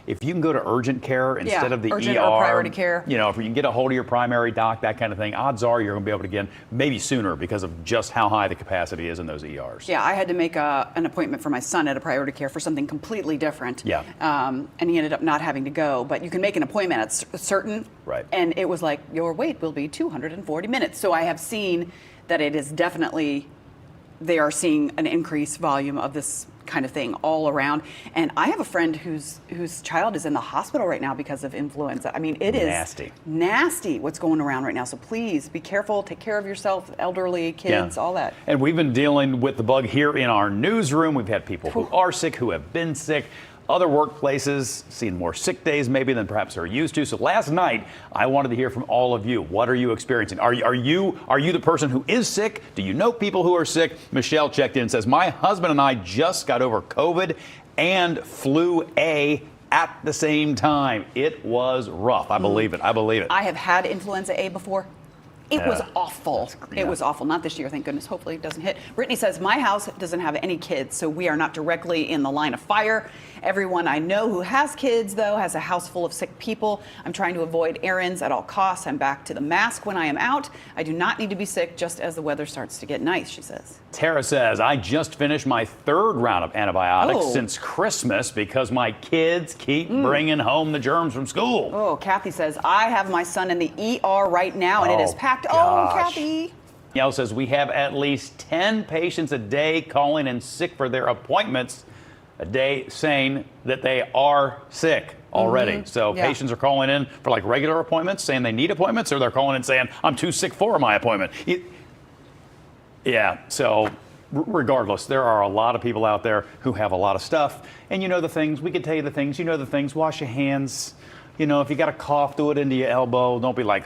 if you can go to urgent care instead of the urgent ER, or priority care. you know, if you can get a hold of your primary doc, that kind of thing, odds are you're going to be able to get in maybe sooner because of just how high the capacity is in those ERs. Yeah, I had to make an appointment for my son at a priority care for something completely different. Yeah. And he ended up not having to go. But you can make an appointment at certain. Right. And it was like, your wait will be 240 minutes. So I have seen that it is definitely, they are seeing an increased volume of this kind of thing all around. And I have a friend whose child is in the hospital right now because of influenza. I mean, it is nasty what's going around right now. So please be careful, take care of yourself, elderly, kids, all that. And we've been dealing with the bug here in our newsroom. We've had people who are sick, who have been sick. Other workplaces seeing more sick days maybe than perhaps they're used to. So last night, I wanted to hear from all of you. What are you experiencing? Are you the person who is sick? Do you know people who are sick? Michelle checked in and says, my husband and I just got over COVID and flu A at the same time. It was rough. I believe it. I believe it. I have had influenza A before. It was awful. Yeah. It was awful. Not this year, thank goodness. Hopefully it doesn't hit. Brittany says, my house doesn't have any kids, so we are not directly in the line of fire. Everyone I know who has kids, though, has a house full of sick people. I'm trying to avoid errands at all costs. I'm back to the mask when I am out. I do not need to be sick just as the weather starts to get nice, she says. Tara says, I just finished my third round of antibiotics since Christmas because my kids keep bringing home the germs from school. Oh, Kathy says, I have my son in the ER right now, and it is packed. Gosh. Oh, Kathy. Danielle says, we have at least 10 patients a day calling in sick for their appointments a day saying that they are sick already. So patients are calling in for like regular appointments saying they need appointments, or they're calling in saying, I'm too sick for my appointment. Yeah, so regardless, there are a lot of people out there who have a lot of stuff. And you know the things, we can tell you the things, you know the things, wash your hands. You know, if you got a cough, do it into your elbow. Don't be like,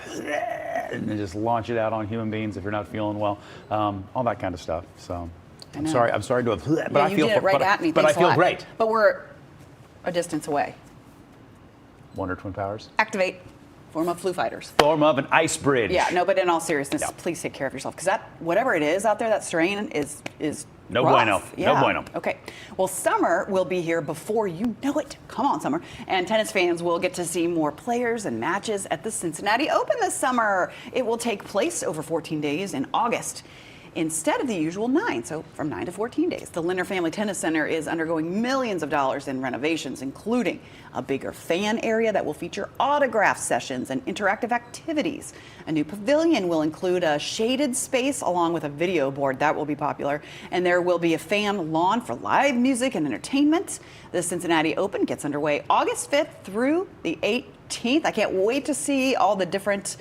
and just launch it out on human beings if you're not feeling well. All that kind of stuff. So I'm sorry to have, but I feel, but I feel great. But we're a distance away. Wonder Twin Powers. Activate. Form of flu fighters. Form of an ice bridge. Yeah, no, but in all seriousness, please take care of yourself, because that, whatever it is out there, that strain is no rough. bueno. Yeah. No bueno. Okay. Well, summer will be here before you know it. Come on, summer. And tennis fans will get to see more players and matches at the Cincinnati Open this summer. It will take place over 14 days in August, instead of the usual 9, so from 9 to 14 days. The Linner Family Tennis Center is undergoing millions of dollars in renovations, including a bigger fan area that will feature autograph sessions and interactive activities. A new pavilion will include a shaded space along with a video board that will be popular. And there will be a fan lawn for live music and entertainment. The Cincinnati Open gets underway August 5th through the 18th. I can't wait to see all the different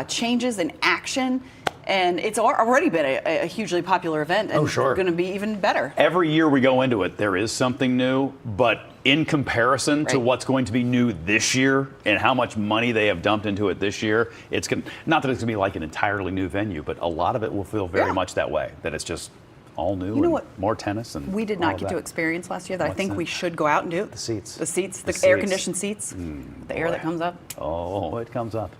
changes in action. And it's already been a hugely popular event, and going to be even better. Every year we go into it, there is something new, but in comparison to what's going to be new this year and how much money they have dumped into it this year, it's not that it's going to be like an entirely new venue, but a lot of it will feel very much that way, that it's just all new, you know, and more tennis. And we did not get to experience last year that I think we should go out and do? The seats. The seats, the air-conditioned seats, the air that comes up. Oh, it comes up.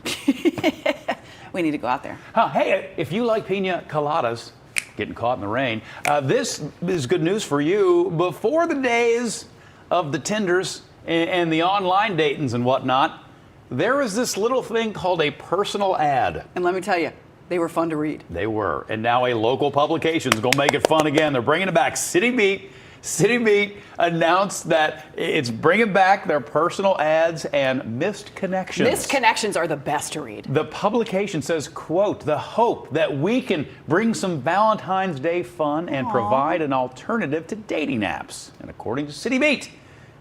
We need to go out there. Hey, if you like pina coladas, getting caught in the rain, this is good news for you. Before the days of the Tinders and the online datings and whatnot, there is this little thing called a personal ad. And let me tell you, they were fun to read. They were. And now a local publication is going to make it fun again. They're bringing it back. City Beat announced that it's bringing back their personal ads and missed connections. Missed connections are the best to read. The publication says, quote, the hope that we can bring some Valentine's Day fun and provide an alternative to dating apps. And according to City Beat,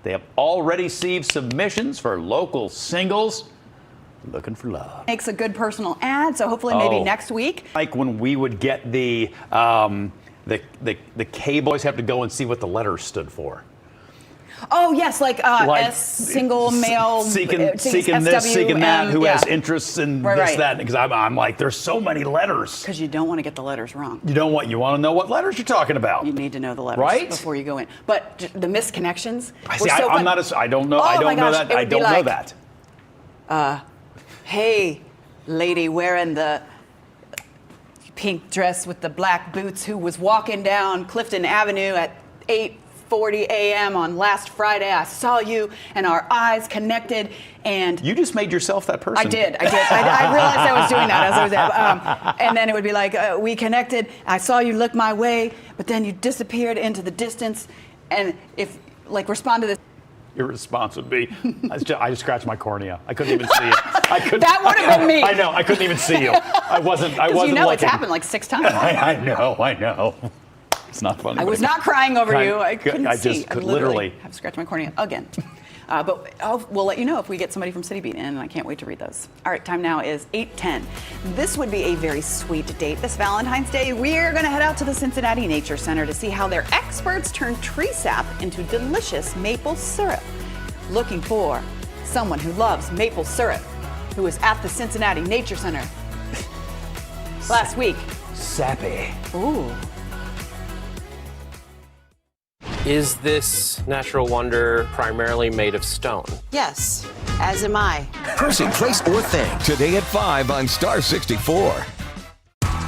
they have already received submissions for local singles looking for love. Makes a good personal ad, so hopefully maybe next week. Like when we would get the cable, always have to go and see what the letters stood for. Oh yes, like S, single male, seeking this, seeking that, who has interests in this, that. Because I'm like, there's so many letters. Because you don't want to get the letters wrong. You want to know what letters you're talking about. You need to know the letters before you go in. But the misconnections. I don't know. I don't know that. I don't know that. Hey, lady wearing the pink dress with the black boots who was walking down Clifton Avenue at 5:40 a.m. on last Friday. I saw you and our eyes connected. And you just made yourself that person. I did. I realized I was doing that as I was there. And then it would be like, we connected. I saw you look my way, but then you disappeared into the distance. And respond to this. Your response would be, I just scratched my cornea. I couldn't even see it. That would have been me. I know. I couldn't even see you. I wasn't looking. It's happened like 6 times. I know. It's not funny. I was not crying over you. I couldn't see. I just could literally have scratched my cornea again. But we'll let you know if we get somebody from City Beat in, and I can't wait to read those. All right, time now is 8:10. This would be a very sweet date this Valentine's Day. We're going to head out to the Cincinnati Nature Center to see how their experts turn tree sap into delicious maple syrup. Looking for someone who loves maple syrup, who was at the Cincinnati Nature Center last week. Sappy. Ooh. Is this natural wonder primarily made of stone? Yes, as am I. Person, place, or thing. Today at 5 on Star 64.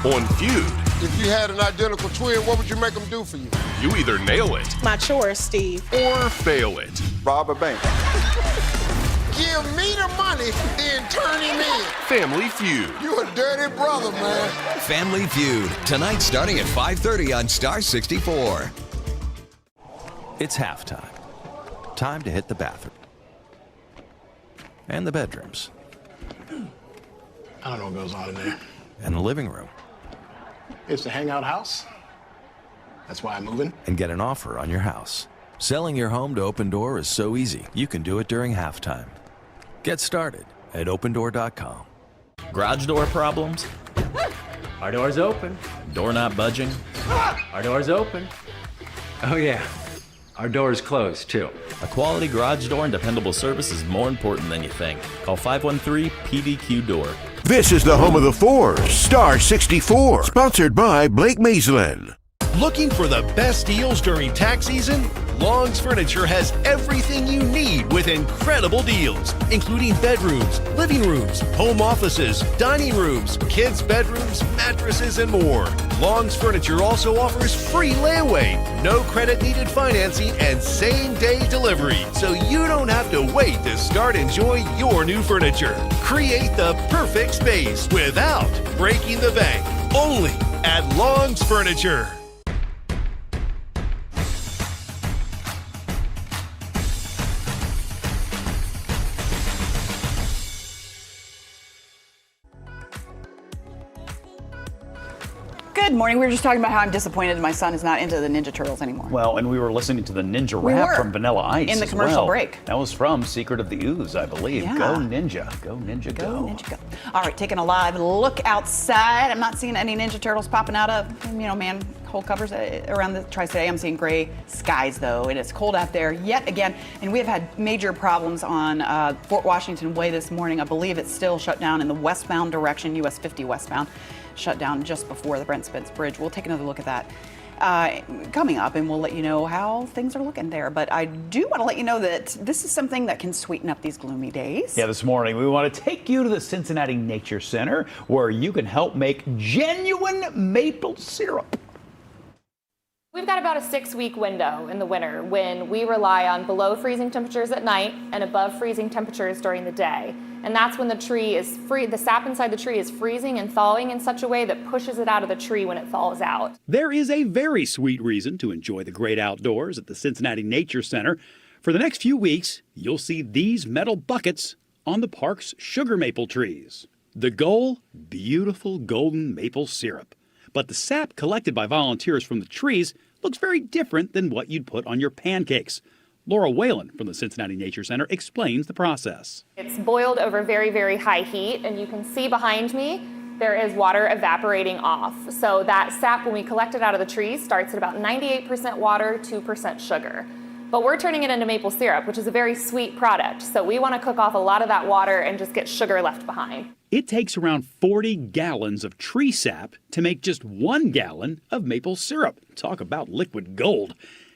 On Feud, if you had an identical twin, what would you make them do for you? you either nail it My chores, Steve. or fail it. Rob a bank. Give me the money, then turn him in. Family Feud. You a dirty brother, man. Family Feud. Tonight starting at 5:30 on Star 64. It's halftime. Time to hit the bathroom. And the bedrooms. I don't know what goes on in there. And the living room. It's the hangout house. That's why I'm moving. And get an offer on your house. Selling your home to Open Door is so easy, you can do it during halftime. Get started at opendoor.com. Garage door problems? Our door's open. Door not budging? Our door's open. Oh yeah, our door is closed too. A quality garage door and dependable service is more important than you think. Call 513-PDQ-DOOR. This is the home of the fours, Star 64, sponsored by Blake Maislin. Looking for the best deals during tax season? Long's Furniture has everything you need with incredible deals, including bedrooms, living rooms, home offices, dining rooms, kids' bedrooms, mattresses, and more. Long's Furniture also offers free layaway, no credit needed financing, and same-day delivery, so you don't have to wait to start enjoying your new furniture. Create the perfect space without breaking the bank. Only at Long's Furniture. Good morning. We were just talking about how I'm disappointed my son is not into the Ninja Turtles anymore. Well, and we were listening to the Ninja We rap were. from Vanilla Ice In the as commercial well. break. That was from Secret of the Ooze, I believe. Yeah. Go Ninja. Go Ninja, go. Go Ninja, go. All right, taking a live look outside. I'm not seeing any Ninja Turtles popping out of, manhole covers around the Tri-State. I am seeing gray skies, though. It is cold out there yet again, and we have had major problems on Fort Washington Way this morning. I believe it's still shut down in the westbound direction, US 50 westbound, shut down just before the Brent Spence Bridge. We'll take another look at that coming up, and we'll let you know how things are looking there. But I do want to let you know that this is something that can sweeten up these gloomy days. Yeah, this morning we want to take you to the Cincinnati Nature Center, where you can help make genuine maple syrup. We've got about a 6-week window in the winter when we rely on below freezing temperatures at night and above freezing temperatures during the day. And that's when the tree is the sap inside the tree is freezing and thawing in such a way that pushes it out of the tree when it falls out. There is a very sweet reason to enjoy the great outdoors at the Cincinnati Nature Center. For the next few weeks, you'll see these metal buckets on the park's sugar maple trees. The goal, beautiful golden maple syrup. But the sap collected by volunteers from the trees looks very different than what you'd put on your pancakes. Laura Whalen from the Cincinnati Nature Center explains the process. It's boiled over very, very high heat, and you can see behind me there is water evaporating off. So that sap, when we collect it out of the trees, starts at about 98% water, 2% sugar. But we're turning it into maple syrup, which is a very sweet product. So we want to cook off a lot of that water and just get sugar left behind. It takes around 40 gallons of tree sap to make just 1 gallon of maple syrup. Talk about liquid gold.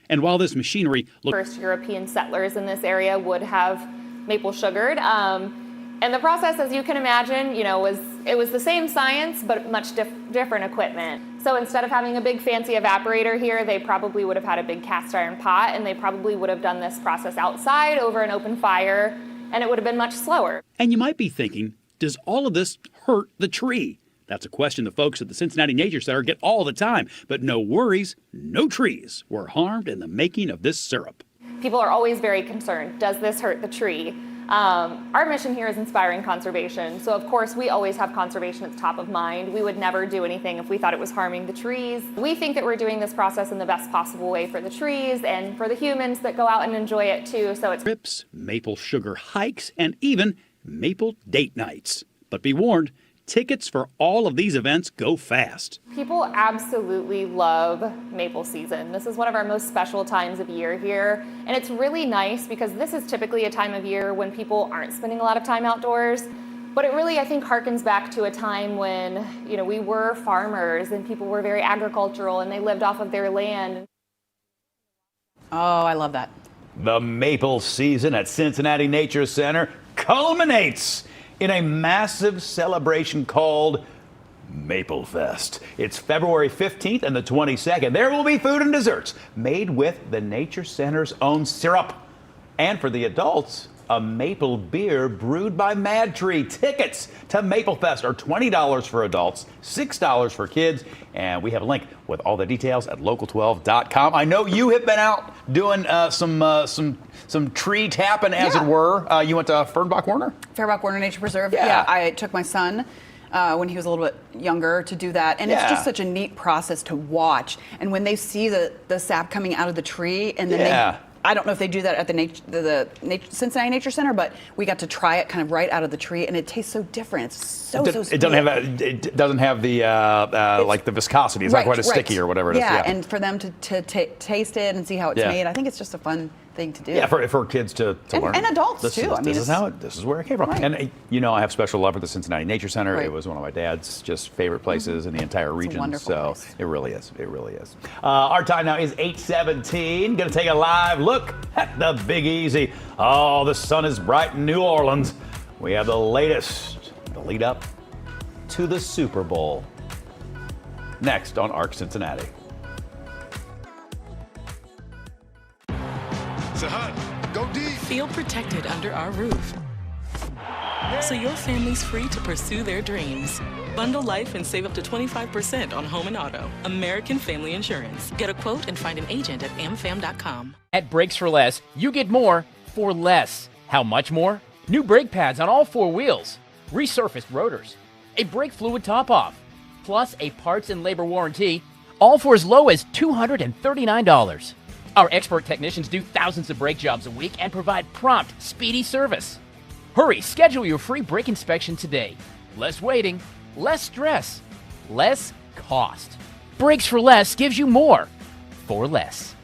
And while this machinery First European settlers in this area would have maple sugared. And the process, as you can imagine, it was the same science, but much different equipment. So instead of having a big fancy evaporator here, they probably would have had a big cast iron pot, and they probably would have done this process outside over an open fire, and it would have been much slower. And you might be thinking, does all of this hurt the tree? That's a question the folks at the Cincinnati Nature Center get all the time. But no worries, no trees were harmed in the making of this syrup. People are always very concerned, does this hurt the tree? Our mission here is inspiring conservation, so of course we always have conservation at the top of mind. We would never do anything if we thought it was harming the trees. We think that we're doing this process in the best possible way for the trees and for the humans that go out and enjoy it too. So it's Trips, maple sugar hikes, and even maple date nights. But be warned, tickets for all of these events go fast. People absolutely love maple season. This is one of our most special times of year here. And it's really nice because this is typically a time of year when people aren't spending a lot of time outdoors. But it really, I think, harkens back to a time when, we were farmers and people were very agricultural and they lived off of their land. Oh, I love that. The maple season at Cincinnati Nature Center culminates in a massive celebration called Maple Fest. It's February 15th and the 22nd. There will be food and desserts made with the Nature Center's own syrup. And for the adults, a maple beer brewed by Mad Tree. Tickets to Maple Fest are $20 for adults, $6 for kids. And we have a link with all the details at local12.com. I know you have been out doing some tree tapping, as it were. You went to Fernbach Warner? Fernbach Warner Nature Preserve. Yeah. I took my son when he was a little bit younger to do that. And it's just such a neat process to watch. And when they see the sap coming out of the tree and then I don't know if they do that at the Cincinnati Nature Center, but we got to try it kind of right out of the tree, and it tastes so different. It's so sweet. It doesn't have the like the viscosity. It's not quite as sticky or whatever it is. Yeah, and for them to taste it and see how it's made, I think it's just a fun thing to do. Yeah, for kids to learn. And adults too. This is where it came from. Right. And I have special love for the Cincinnati Nature Center. Right. It was one of my dad's just favorite places in the entire region. It's a wonderful place. It really is. It really is. Our time now is 8:17. Going to take a live look at the Big Easy. Oh, the sun is bright in New Orleans. We have the latest, the lead up to the Super Bowl. Next on Arc Cincinnati. Go deep. Feel protected under our roof, so your family's free to pursue their dreams. Bundle life and save up to 25% on home and auto. American Family Insurance. Get a quote and find an agent at amfam.com. At Brakes for Less, you get more for less. How much more? New brake pads on all 4 wheels, resurfaced rotors, a brake fluid top-off, plus a parts and labor warranty, all for as low as $239. Our expert technicians do thousands of brake jobs a week and provide prompt, speedy service. Hurry, schedule your free brake inspection today. Less waiting, less stress, less cost. Brakes for Less gives you more for less.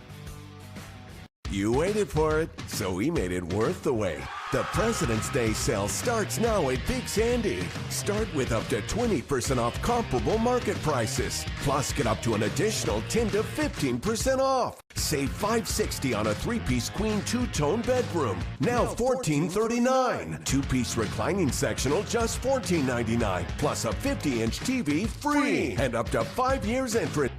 You waited for it, so we made it worth the wait. The President's Day sale starts now at Big Sandy. Start with up to 20% off comparable market prices. Plus, get up to an additional 10 to 15% off. Save $560 on a 3-piece queen 2-tone bedroom. Now $1439. 2-piece reclining sectional just $14.99. Plus a 50-inch TV free. And up to 5 years interest.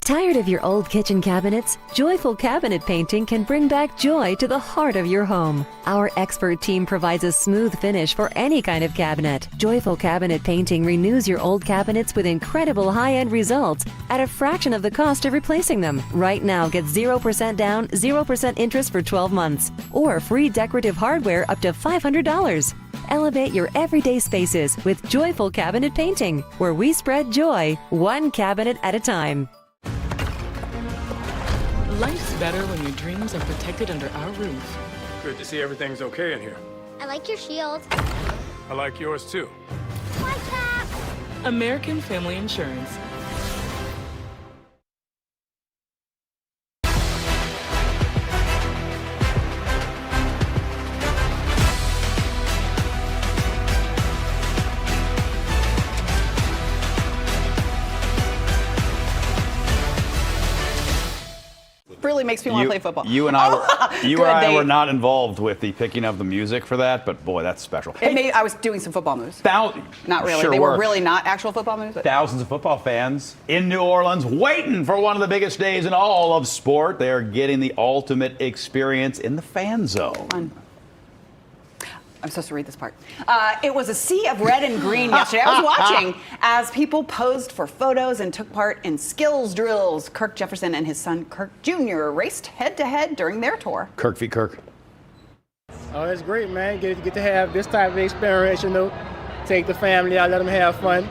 Tired of your old kitchen cabinets? Joyful Cabinet Painting can bring back joy to the heart of your home. Our expert team provides a smooth finish for any kind of cabinet. Joyful Cabinet Painting renews your old cabinets with incredible high-end results at a fraction of the cost of replacing them. Right now, get 0% down, 0% interest for 12 months, or free decorative hardware up to $500. Elevate your everyday spaces with Joyful Cabinet Painting, where we spread joy one cabinet at a time. Life's better when your dreams are protected under our roof. Good to see everything's okay in here. I like your shield. I like yours too. American Family Insurance. really makes me want to play football. You and I were not involved with the picking of the music for that, but boy, that's special. I was doing some football moves. Not really. Sure they were were really not actual football moves. But. Thousands of football fans in New Orleans waiting for one of the biggest days in all of sport. They are getting the ultimate experience in the fan zone. I'm supposed to read this part. It was a sea of red and green yesterday. I was watching as people posed for photos and took part in skills drills. Kirk Jefferson and his son Kirk Jr. raced head-to-head during their tour. Kirk v. Kirk. Oh, it's great, man. Get to have this type of experience, take the family out, let them have fun.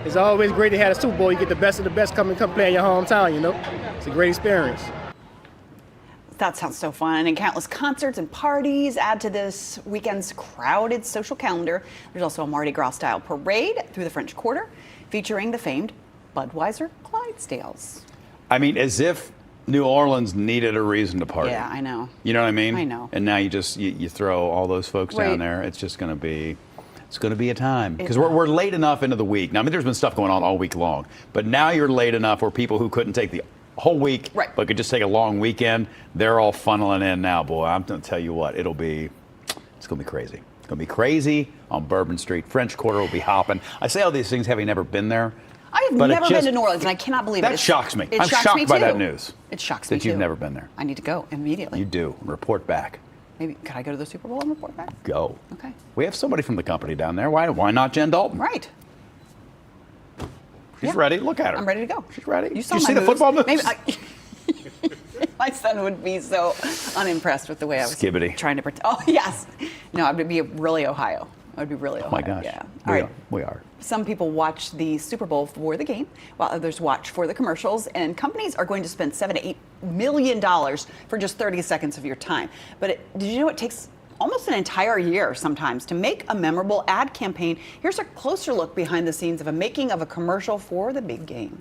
It's always great to have a Super Bowl. You get the best of the best come play in your hometown, It's a great experience. That sounds so fun. And countless concerts and parties add to this weekend's crowded social calendar. There's also a Mardi Gras-style parade through the French Quarter featuring the famed Budweiser Clydesdales. I mean, as if New Orleans needed a reason to party. Yeah, I know. You know what I mean? I know. And now you throw all those folks down there. It's just going to be... It's going to be a time because we're late enough into the week. Now, I mean, there's been stuff going on all week long, but now you're late enough where people who couldn't take the whole week, but could just take a long weekend, they're all funneling in now. Boy, I'm going to tell you what, it's going to be crazy. It's going to be crazy on Bourbon Street. French Quarter will be hopping. I say all these things having never been there. I have never been to New Orleans, and I cannot believe it. That shocks me. I'm shocked by that news. It shocks me that you've never been there. I need to go immediately. You do. Report back. Maybe could I go to the Super Bowl and report back? Go. Okay. We have somebody from the company down there. Why not Jen Dalton? Right. She's ready. Look at her. I'm ready to go. She's ready. You saw Did you my see moves? the football moves? Maybe my son would be so unimpressed with the way I was trying to pretend. Oh, yes. No, I would be really Ohio. I would be really Ohio. Oh, my gosh. Yeah. We are. Some people watch the Super Bowl for the game, while others watch for the commercials. And companies are going to spend $7 to $8 million for just 30 seconds of your time. But did you know it takes almost an entire year sometimes to make a memorable ad campaign? Here's a closer look behind the scenes of a making of a commercial for the big game.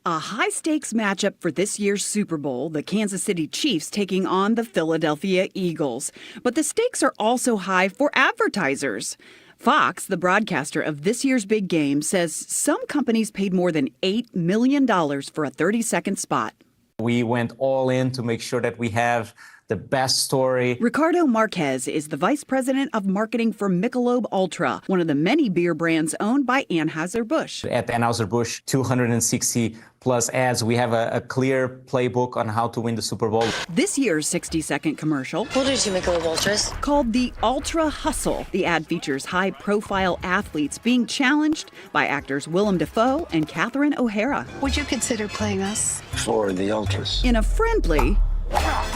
A high-stakes matchup for this year's Super Bowl, the Kansas City Chiefs taking on the Philadelphia Eagles. But the stakes are also high for advertisers. Fox, the broadcaster of this year's big game, says some companies paid more than $8 million for a 30-second spot. We went all in to make sure that we have the best story. Ricardo Marquez is the vice president of marketing for Michelob Ultra, one of the many beer brands owned by Anheuser-Busch. At Anheuser-Busch, 260 plus ads. We have a clear playbook on how to win the Super Bowl. This year's 60-second commercial, What are two Michelob Ultras? Called the Ultra Hustle. The ad features high-profile athletes being challenged by actors Willem Dafoe and Catherine O'Hara. Would you consider playing us? For the Ultras. In a friendly,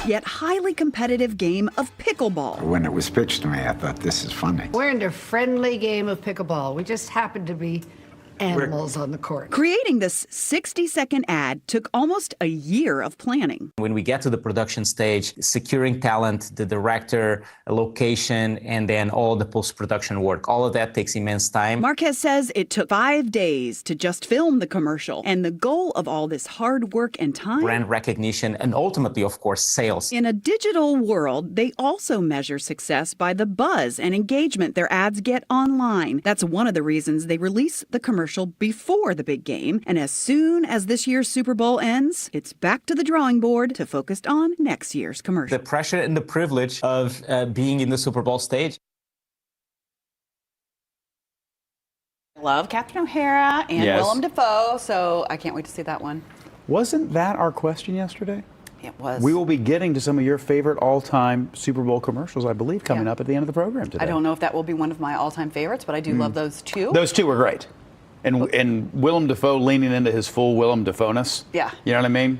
yet highly competitive game of pickleball. When it was pitched to me, I thought, this is funny. We're in a friendly game of pickleball. We just happen to be animals on the court. Creating this 60-second ad took almost a year of planning. When we get to the production stage, securing talent, the director, a location, and then all the post-production work, all of that takes immense time. Marquez says it took 5 days to just film the commercial. And the goal of all this hard work and time? Brand recognition and ultimately, of course, sales. In a digital world, they also measure success by the buzz and engagement their ads get online. That's one of the reasons they release the commercial before the big game. And as soon as this year's Super Bowl ends, it's back to the drawing board to focus on next year's commercial. The pressure and the privilege of being in the Super Bowl stage. Love Catherine O'Hara and Willem Dafoe, so I can't wait to see that one. Wasn't that our question yesterday? It was. We will be getting to some of your favorite all-time Super Bowl commercials, I believe, coming up at the end of the program today. I don't know if that will be one of my all-time favorites, but I do love those two. Those two were great. And Willem Dafoe leaning into his full Willem Dafoe-ness. Yeah. You know what I mean?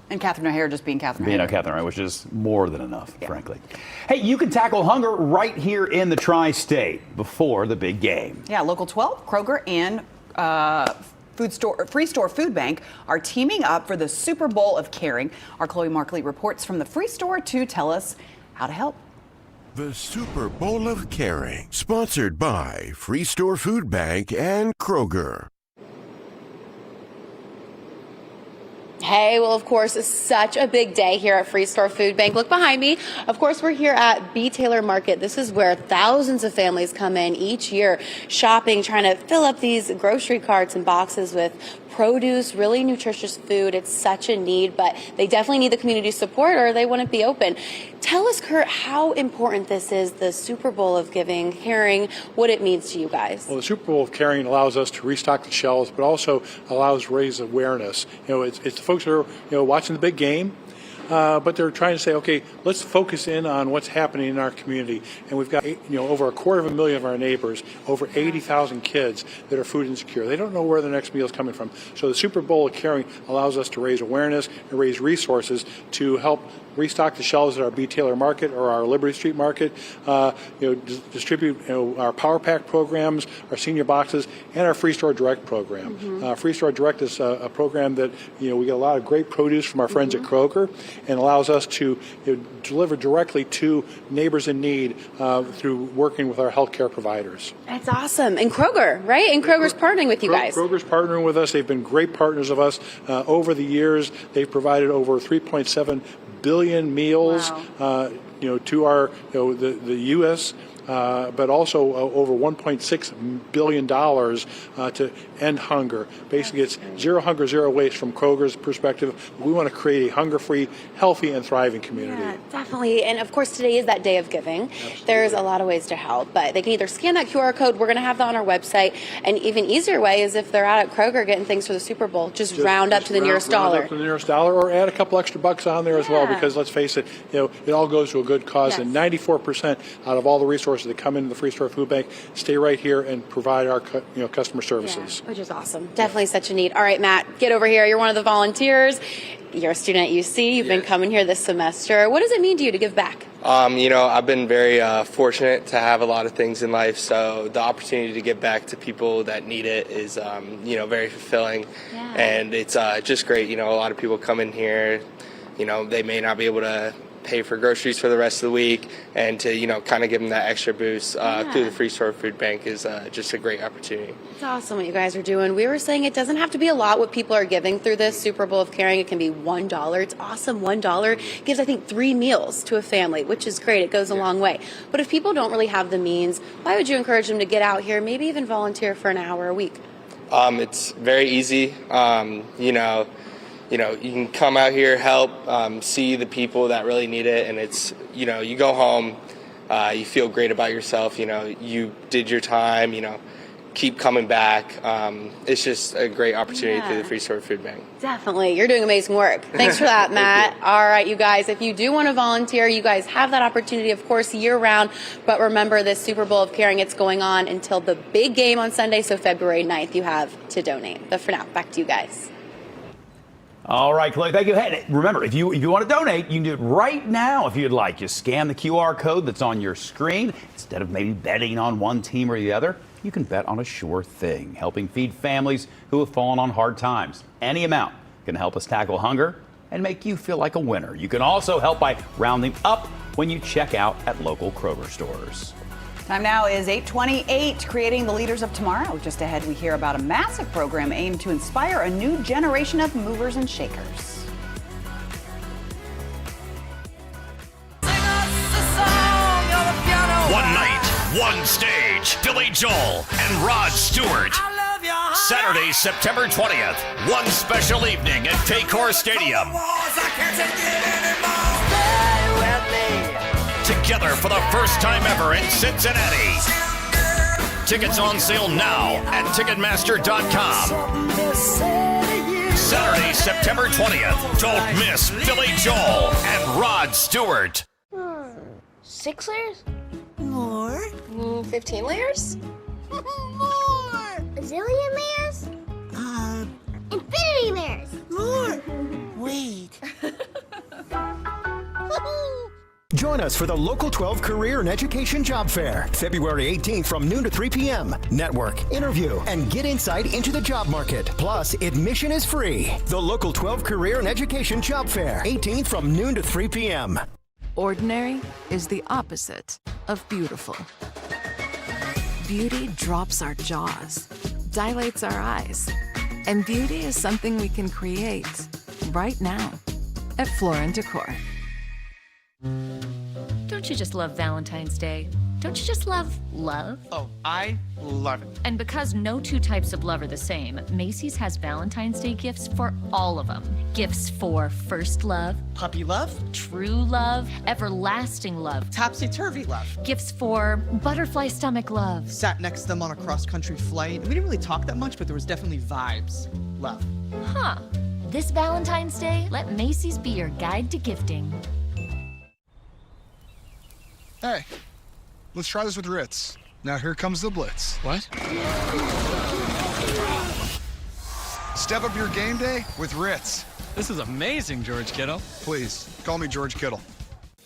And Catherine O'Hara just being Catherine O'Hara. Catherine O'Hara, which is more than enough, frankly. Hey, you can tackle hunger right here in the Tri-State before the big game. Yeah, Local 12, Kroger, and Free Store Food Bank are teaming up for the Super Bowl of Caring. Our Chloe Markley reports from the Free Store to tell us how to help. The Super Bowl of Caring, sponsored by Free Store Food Bank and Kroger. Hey, well, of course, it's such a big day here at Free Store Food Bank. Look behind me. Of course, we're here at B. Taylor Market. This is where thousands of families come in each year shopping, trying to fill up these grocery carts and boxes with produce, really nutritious food. It's such a need, but they definitely need the community support or they wouldn't be open. Tell us, Kurt, how important this is, the Super Bowl of Giving, caring, what it means to you guys. Well, the Super Bowl of Caring allows us to restock the shelves, but also allows to raise awareness. It's the folks that are watching the big game. But they're trying to say, okay, let's focus in on what's happening in our community. And we've got, over 250,000 of our neighbors, over 80,000 kids that are food insecure. They don't know where their next meal is coming from. So the Super Bowl of Caring allows us to raise awareness and raise resources to help restock the shelves at our B. Taylor Market or our Liberty Street Market, distribute our Power Pack programs, our senior boxes, and our Free Store Direct program. Free Store Direct is a program that we get a lot of great produce from our friends at Kroger, and allows us to deliver directly to neighbors in need through working with our healthcare providers. That's awesome. And Kroger, right? And Kroger's partnering with you guys. Kroger's partnering with us. They've been great partners of us over the years. They've provided over 3.7 billion meals, to our, the U.S., but also over $1.6 billion to end hunger. Basically, it's zero hunger, zero waste from Kroger's perspective. We want to create a hunger-free, healthy, and thriving community. Yeah, definitely. And of course, today is that day of giving. Absolutely. There's a lot of ways to help, but they can either scan that QR code. We're going to have that on our website. And even easier way is if they're out at Kroger getting things for the Super Bowl, just round up to the nearest dollar. Round up to the nearest dollar, or add a couple extra bucks on there as well, because let's face it, it all goes to a good cause. Yes. And 94% out of all the resources that come into the Free Store Food Bank stay right here and provide our customer services. Yeah, which is awesome. Definitely such a need. All right, Matt, get over here. You're one of the volunteers. You're a student at UC. You've been coming here this semester. What does it mean to you to give back? I've been very fortunate to have a lot of things in life, so the opportunity to give back to people that need it is, very fulfilling. Yeah. And it's just great. A lot of people come in here, they may not be able to pay for groceries for the rest of the week, and to kind of give them that extra boost through the Free Store Food Bank is just a great opportunity. It's awesome what you guys are doing. We were saying it doesn't have to be a lot what people are giving through this Super Bowl of Caring. It can be $1. It's awesome. $1 gives, I think, 3 meals to a family, which is great. It goes a long way. But if people don't really have the means, why would you encourage them to get out here, maybe even volunteer for an hour a week? It's very easy. You can come out here, help, see the people that really need it, and it's, you go home, you feel great about yourself, you did your time, keep coming back. It's just a great opportunity through the Free Store Food Bank. Definitely. You're doing amazing work. Thanks for that, Matt. All right, you guys, if you do want to volunteer, you guys have that opportunity, of course, year-round. But remember, this Super Bowl of Caring, it's going on until the big game on Sunday, so February 9th, you have to donate. But for now, back to you guys. All right, Chloe, thank you. Hey, remember, if you want to donate, you can do it right now if you'd like. Just scan the QR code that's on your screen. Instead of maybe betting on one team or the other, you can bet on a sure thing, helping feed families who have fallen on hard times. Any amount can help us tackle hunger and make you feel like a winner. You can also help by rounding up when you check out at local Kroger stores. Time now is 8:28, creating the leaders of tomorrow. Just ahead, we hear about a massive program aimed to inspire a new generation of movers and shakers. One night, one stage, Billy Joel and Rod Stewart. Saturday, September 20th, one special evening at Paycor Stadium. Together for the first time ever in Cincinnati. Tickets on sale now at Ticketmaster.com. Saturday, September 20th. Don't miss Billy Joel and Rod Stewart. 6 layers? More. 15 layers? More. A zillion layers? Infinity layers. More. Wait. Join us for the Local 12 Career and Education Job Fair, February 18th from noon to 3 p.m. Network, interview, and get insight into the job market. Plus, admission is free. The Local 12 Career and Education Job Fair, 18th from noon to 3 p.m. Ordinary is the opposite of beautiful. Beauty drops our jaws, dilates our eyes, and beauty is something we can create right now at Floor & Decor. Don't you just love Valentine's Day? Don't you just love love? Oh, I love it. And because no two types of love are the same, Macy's has Valentine's Day gifts for all of them. Gifts for first love, puppy love, true love, everlasting love, topsy-turvy love, gifts for butterfly stomach love. Sat next to them on a cross-country flight. We didn't really talk that much, but there was definitely vibes. Love. Huh. This Valentine's Day, let Macy's be your guide to gifting. Hey, let's try this with Ritz. Now here comes the blitz. What? Step up your game day with Ritz. This is amazing, George Kittle. Please, call me George Kittle.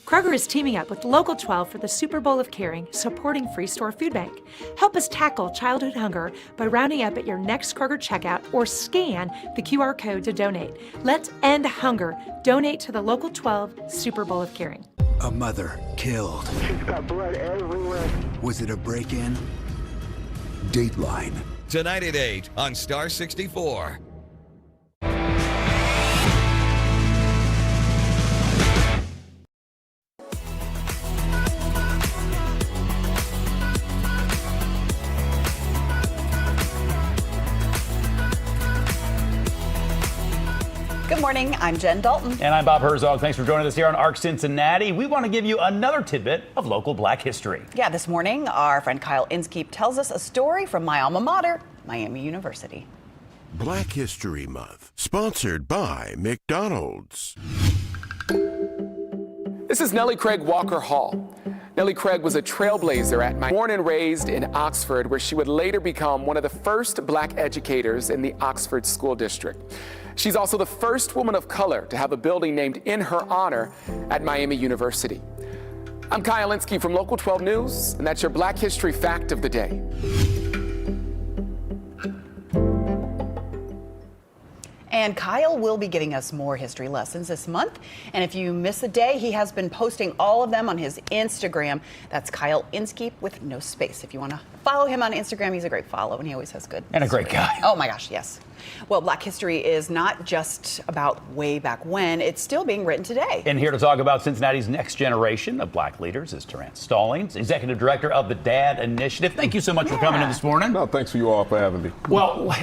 Kroger is teaming up with Local 12 for the Super Bowl of Caring, supporting Free Store Food Bank. Help us tackle childhood hunger by rounding up at your next Kroger checkout or scan the QR code to donate. Let's end hunger. Donate to the Local 12 Super Bowl of Caring. A mother killed. She's got blood everywhere. Was it a break-in? Dateline. Tonight at 8 on Star 64. Good morning, I'm Jen Dalton. And I'm Bob Herzog. Thanks for joining us here on ARC Cincinnati. We want to give you another tidbit of local Black history. Yeah, this morning, our friend Kyle Inskeep tells us a story from my alma mater, Miami University. Black History Month, sponsored by McDonald's. This is Nellie Craig Walker Hall. Nellie Craig was a trailblazer at Miami, born and raised in Oxford, where she would later become one of the first Black educators in the Oxford School District. She's also the first woman of color to have a building named in her honor at Miami University. I'm Kyle Inskeep from Local 12 News, and that's your Black History Fact of the Day. And Kyle will be giving us more history lessons this month. And if you miss a day, he has been posting all of them on his Instagram. That's Kyle Inskeep with no space. If you want to follow him on Instagram, he's a great follow, and he always has good. And a great guy. Oh my gosh, yes. Well, Black history is not just about way back when, it's still being written today. And here to talk about Cincinnati's next generation of Black leaders is Terrence Stallings, Executive Director of the DAD Initiative. Thank you so much for coming in this morning. No, thanks for you all for having me. Well, I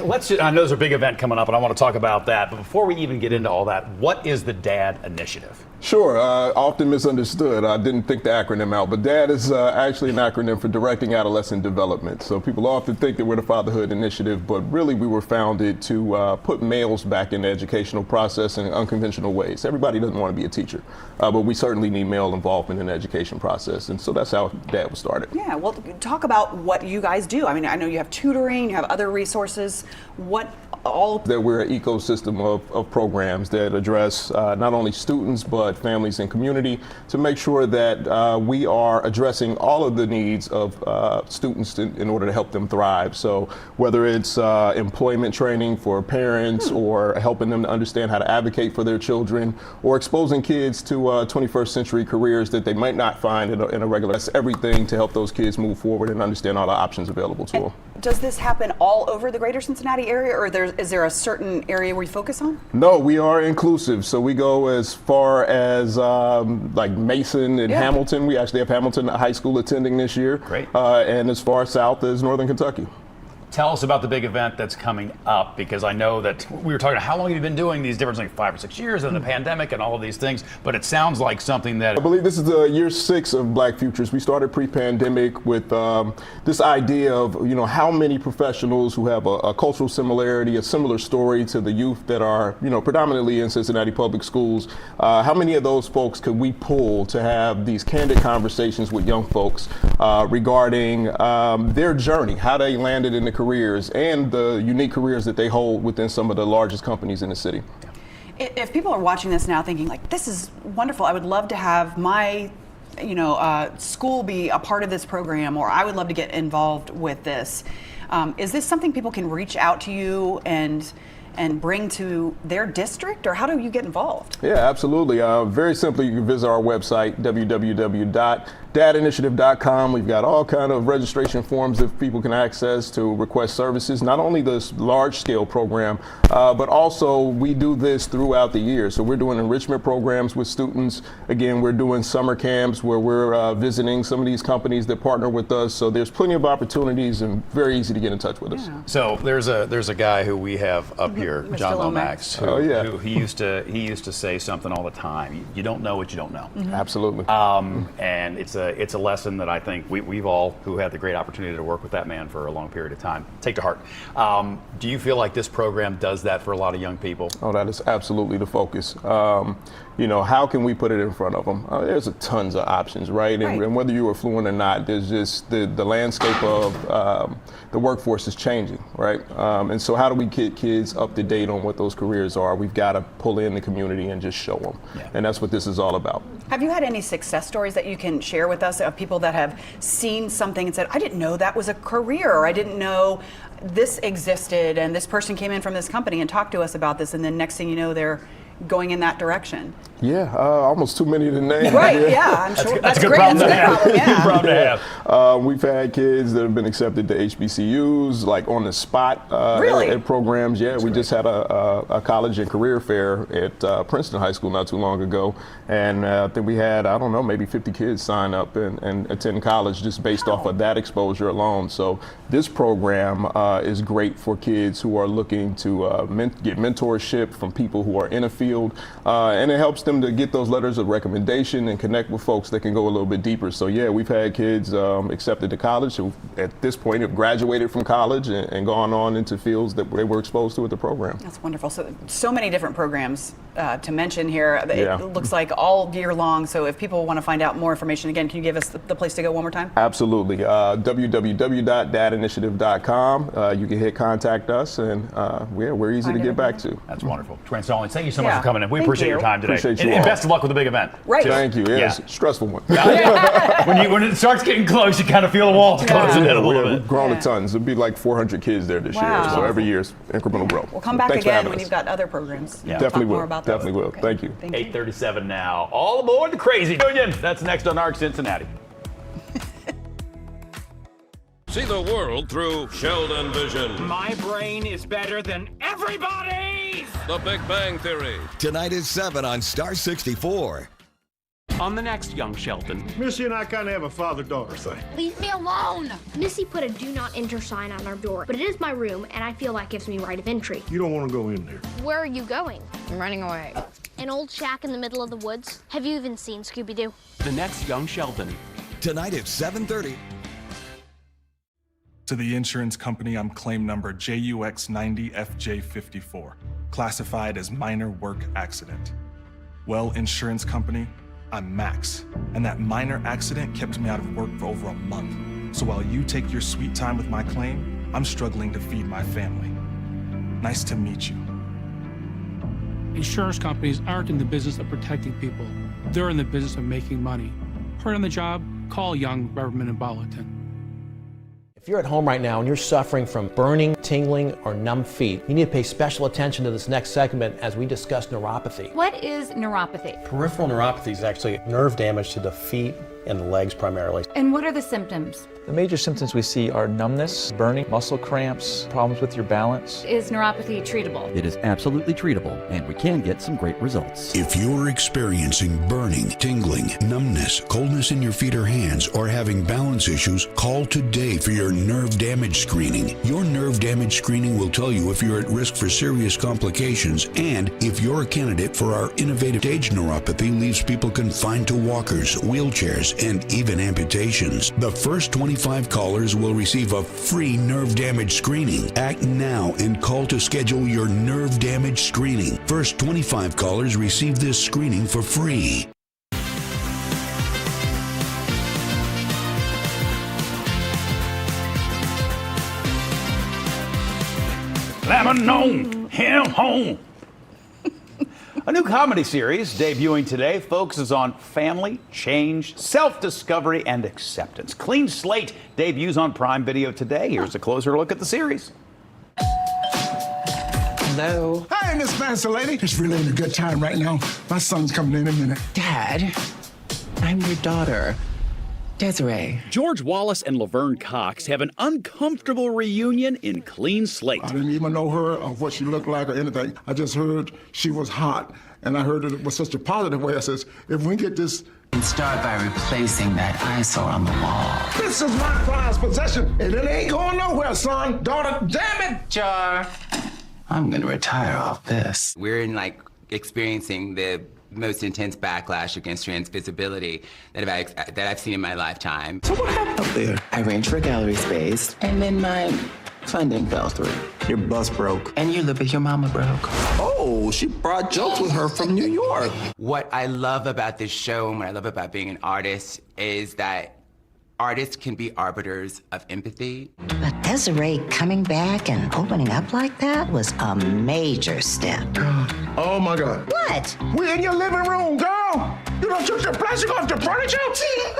know there's a big event coming up, and I want to talk about that. But before we even get into all that, what is the DAD Initiative? Sure, often misunderstood. I didn't think the acronym out, but DAD is actually an acronym for Directing Adolescent Development. So people often think that we're the Fatherhood Initiative, but really we were founded to put males back in the educational process in unconventional ways. Everybody doesn't want to be a teacher, but we certainly need male involvement in the education process. And so that's how DAD was started. Yeah, well, talk about what you guys do. I mean, I know you have tutoring, you have other resources. What all? That we're an ecosystem of programs that address not only students, but families and community to make sure that we are addressing all of the needs of students in order to help them thrive. So whether it's employment training for parents or helping them to understand how to advocate for their children or exposing kids to 21st century careers that they might not find in a regular, that's everything to help those kids move forward and understand all the options available to them. Does this happen all over the greater Cincinnati area, or is there a certain area where you focus on? No, we are inclusive. So we go as far as like Mason and Hamilton. We actually have Hamilton High School attending this year. Great. And as far south as Northern Kentucky. Tell us about the big event that's coming up, because I know that we were talking, how long have you been doing these different, like 5 or 6 years, and the pandemic and all of these things, but it sounds like something that... I believe this is the year 6 of Black Futures. We started pre-pandemic with this idea of, how many professionals who have a cultural similarity, a similar story to the youth that are, predominantly in Cincinnati public schools. How many of those folks could we pull to have these candid conversations with young folks regarding their journey, how they landed in the careers and the unique careers that they hold within some of the largest companies in the city. If people are watching this now thinking like, this is wonderful, I would love to have my school be a part of this program, or I would love to get involved with this. Is this something people can reach out to you and bring to their district, or how do you get involved? Yeah, absolutely. Very simply, you can visit our website, www.dadinitiative.org. dadinitiative.com. We've got all kind of registration forms that people can access to request services. Not only this large-scale program, but also we do this throughout the year. So we're doing enrichment programs with students. Again, we're doing summer camps where we're visiting some of these companies that partner with us. So there's plenty of opportunities and very easy to get in touch with us. So there's a guy who we have up here, Mr. John Lomax. Lomax, who he used to say something all the time. You don't know what you don't know. Absolutely. And it's a lesson that I think we've all who had the great opportunity to work with that man for a long period of time take to heart. Do you feel like this program does that for a lot of young people? Oh, that is absolutely the focus. How can we put it in front of them? There's tons of options, right? And whether you are fluent or not, there's just the landscape of the workforce is changing, right? And so how do we get kids up to date on what those careers are? We've got to pull in the community and just show them. And that's what this is all about. Have you had any success stories that you can share with us of people that have seen something and said, I didn't know that was a career, or I didn't know this existed, and this person came in from this company and talked to us about this, and then next thing you know, they're going in that direction? Yeah, almost too many to name. Right, yeah, I'm sure. That's a good problem to have. Good problem to have. We've had kids that have been accepted to HBCUs, like on the spot at programs. Yeah, we just had a college and career fair at Princeton High School not too long ago. And I think we had, I don't know, maybe 50 kids sign up and attend college just based off of that exposure alone. So this program is great for kids who are looking to get mentorship from people who are in a field. And it helps them to get those letters of recommendation and connect with folks that can go a little bit deeper. So yeah, we've had kids accepted to college who at this point have graduated from college and gone on into fields that they were exposed to with the program. That's wonderful. So many different programs to mention here. It looks like all year long. So if people want to find out more information, again, can you give us the place to go one more time? Absolutely. www.dadinitiative.com. You can hit contact us, and we're easy to get back to. That's wonderful. Trent Stallings, thank you so much for coming in. We appreciate your time today. Appreciate you and all. best of luck with the big event. Right. Thank you. Yeah, it's a stressful one. When it starts getting close, you kind of feel the walls closing in a little bit. We've grown a ton. It'll be like 400 kids there this year. So every year's incremental growth. We'll come back Thanks again when you've got other programs. Definitely will. More about Definitely will. Okay. Thank you. 8:37 now. All aboard the Crazy Union. That's next on ARC Cincinnati. See the world through Sheldon Vision. My brain is better than everybody's! The Big Bang Theory. Tonight is 7 on Star 64. On the next Young Sheldon. Missy and I kind of have a father-daughter thing. Leave me alone! Missy put a do not enter sign on our door, but it is my room, and I feel that gives me right of entry. You don't want to go in there. Where are you going? I'm running away. An old shack in the middle of the woods? Have you even seen Scooby-Doo? The next Young Sheldon. Tonight at 7:30. To the insurance company, I'm claim number JUX90FJ54, classified as minor work accident. Well, insurance company, I'm Max, and that minor accident kept me out of work for over a month. So while you take your sweet time with my claim, I'm struggling to feed my family. Nice to meet you. Insurance companies aren't in the business of protecting people. They're in the business of making money. Hurt on the job? Call Young, Reverman, and Bolliton. If you're at home right now and you're suffering from burning, tingling, or numb feet, you need to pay special attention to this next segment as we discuss neuropathy. What is neuropathy? Peripheral neuropathy is actually nerve damage to the feet and the legs primarily. And what are the symptoms? The major symptoms we see are numbness, burning, muscle cramps, problems with your balance. Is neuropathy treatable? It is absolutely treatable, and we can get some great results. If you're experiencing burning, tingling, numbness, coldness in your feet or hands, or having balance issues, call today for your nerve damage screening. Your nerve damage screening will tell you if you're at risk for serious complications and if you're a candidate for our innovative stage neuropathy leaves people confined to walkers, wheelchairs, and even amputations. The first 25 callers will receive a free nerve damage screening. Act now and call to schedule your nerve damage screening. First 25 callers receive this screening for free. Lemon him home. A new comedy series debuting today focuses on family, change, self-discovery, and acceptance. Clean Slate debuts on Prime Video today. Here's a closer look at the series. Hello. Hey, Miss Fancy Lady. Just really in a good time right now. My son's coming in a minute. Dad, I'm your daughter. Desiree. George Wallace and Laverne Cox have an uncomfortable reunion in Clean Slate. I didn't even know her or what she looked like or anything. I just heard she was hot, and I heard it was such a positive way. I says, if we get this... And start by replacing that eyesore on the wall. This is my prized possession, and it ain't going nowhere, son. Daughter, damn it! Jar. I'm gonna retire off this. We're experiencing the most intense backlash against trans visibility that I've seen in my lifetime. So what happened up there? I arranged for gallery space, and then my funding fell through. Your bus broke. And you live with your mama broke. Oh, she brought jokes with her from New York. What I love about this show and what I love about being an artist is that artists can be arbiters of empathy. But Desiree coming back and opening up like that was a major step. Oh my God. What? We're in your living room, girl. You done took your plastic off the furniture?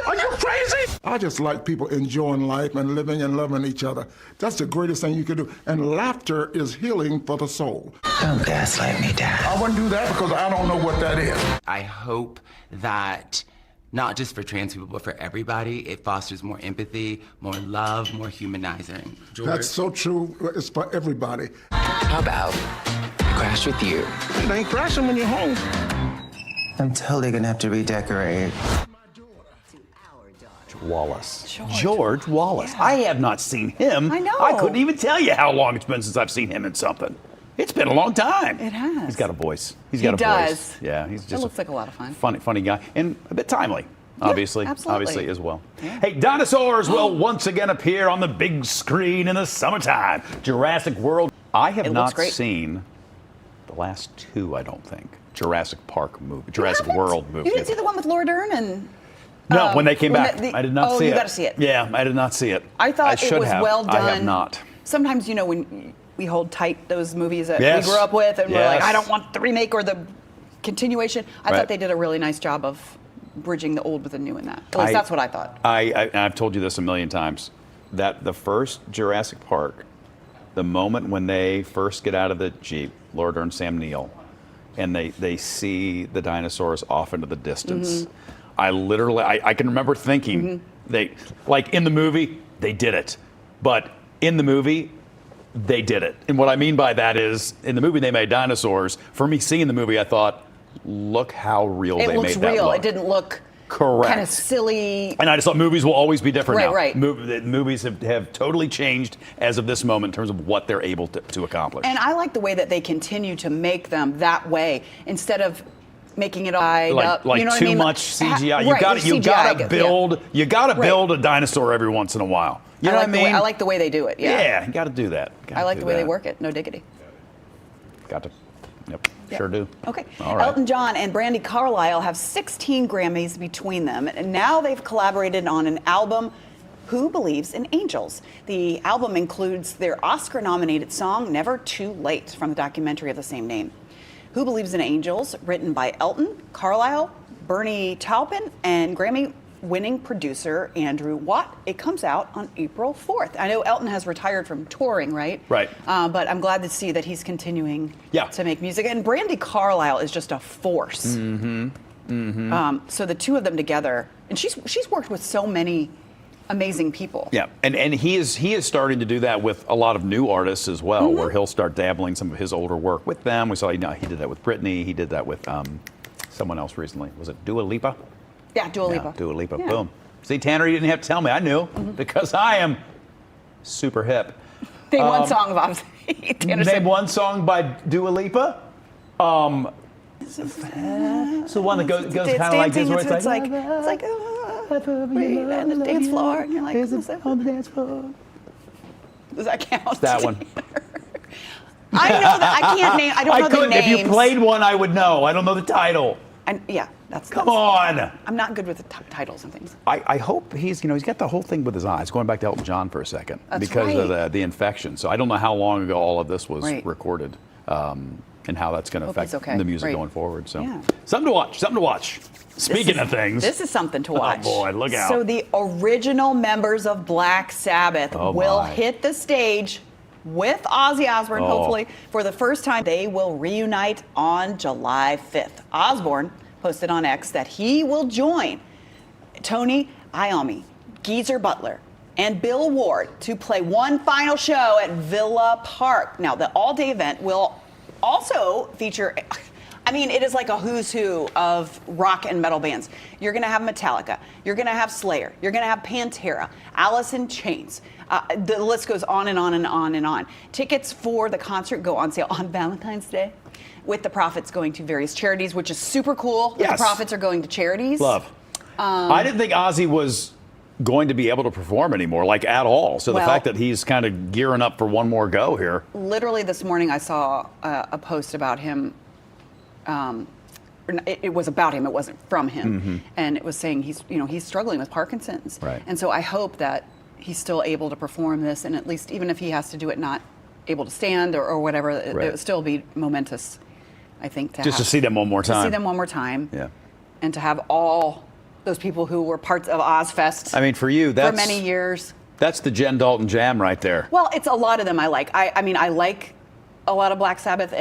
Are you crazy? I just like people enjoying life and living and loving each other. That's the greatest thing you can do. And laughter is healing for the soul. Don't gaslight me, Dad. I wouldn't do that because I don't know what that is. I hope that not just for trans people, but for everybody, it fosters more empathy, more love, more humanizing. George? That's so true. It's for everybody. How about I crash with you? It ain't crashing when you're home. I'm totally gonna have to redecorate. Wallace. George Wallace. Yeah. I have not seen him. I know. I couldn't even tell you how long it's been since I've seen him in something. It's been a long time. It has. He's got a voice. He does. Voice. Yeah, he's just. It looks like a lot of fun. Funny guy, and a bit timely. Obviously, obviously as well. Yeah. Hey, dinosaurs will once again appear on the big screen in the summertime. Jurassic World. I have not seen the last two. I don't think Jurassic Park movie, Jurassic World movie. You didn't see the one with Laura Dern and. No, when they came back, I did not see it. Oh, you got to see it. Yeah, I did not see it. I thought it was well done. I have not. Sometimes, when we hold tight those movies that we grew up with, and we're like, I don't want the remake or the continuation. I thought they did a really nice job of bridging the old with the new in that. At least that's what I thought. I've told you this a million times, that the first Jurassic Park, the moment when they first get out of the Jeep, Laura Dern, Sam Neill, and they see the dinosaurs off into the distance. Mm-hmm. I can remember thinking, they, like in the movie, they did it. But in the movie, they did it. And what I mean by that is, in the movie they made dinosaurs. For me, seeing the movie, I thought, look how real they made that look. It looks real. It didn't look kind of silly. And I just thought movies will always be different now. Right. Movies have totally changed as of this moment in terms of what they're able to accomplish. And I like the way that they continue to make them that way instead of making it all up. Like you know too much CGI. You gotta build a dinosaur every once in a while. You know what I mean? I like the way they do it. Yeah, you got to do that. I like the way they work it. No diggity. Got to. Yep. Sure do. Okay. All right. Elton John and Brandi Carlile have 16 Grammys between them, and now they've collaborated on an album, Who Believes in Angels. The album includes their Oscar-nominated song, Never Too Late, from the documentary of the same name. Who Believes in Angels, written by Elton, Carlile, Bernie Taupin, and Grammy-winning producer Andrew Watt. It comes out on April 4th. I know Elton has retired from touring, right? Right. But I'm glad to see that he's continuing to make music. And Brandi Carlile is just a force. Mm-hmm. Mm-hmm. So the two of them together, and she's worked with so many amazing people. Yeah, and he is starting to do that with a lot of new artists as well, where he'll start dabbling some of his older work with them. We saw he did that with Britney. He did that with someone else recently. Was it Dua Lipa? Yeah, Dua Lipa. Dua Lipa. Yeah. Boom. See, Tanner, you didn't have to tell me. I knew because I am super hip. Name one song of Name one song by Dua Lipa. It's the one that goes kind of like this, where it's like on the dance floor, and you're like, on the dance floor. Does that count? That one. I know that. I can't name. I don't know the names. If you played one, I would know. I don't know the title. Come on. I'm not good with the titles and things. I hope he's got the whole thing with his eyes. Going back to Elton John for a second, That's because right. of the infection. So I don't know how long ago all of this was recorded, and how that's going to affect the music going forward. So something to watch. Something to watch. Speaking of things, this is something to watch. Oh boy, look out! So the original members of Black Sabbath will hit the stage with Ozzy Osbourne, hopefully, for the first time. They will reunite on July 5th. Osbourne posted on X that he will join Tony Iommi Geezer Butler and Bill Ward to play one final show at Villa Park. Now, the all-day event will also feature, I mean, it is like a who's who of rock and metal bands. You're going to have Metallica. You're going to have Slayer. You're going to have Pantera, Alice in Chains. The list goes on and on and on and on. Tickets for the concert go on sale on Valentine's Day, with the profits going to various charities, which is super cool. Yes. The profits are going to charities. Love. I didn't think Ozzy was going to be able to perform anymore, like at all. So the fact that he's kind of gearing up for one more go here. Literally this morning I saw a post about him. It was about him. It wasn't from him. And it was saying he's struggling with Parkinson's. Right. And so I hope that he's still able to perform this, and at least even if he has to do it not able to stand or whatever, it would still be momentous, I think. To see them one more time. To see them one more time. Yeah. And to have all those people who were parts of Ozfest. I mean, for you, that's for many years. That's the Jen Dalton jam right there. Well, it's a lot of them I like. I mean, I like a lot of Black Sabbath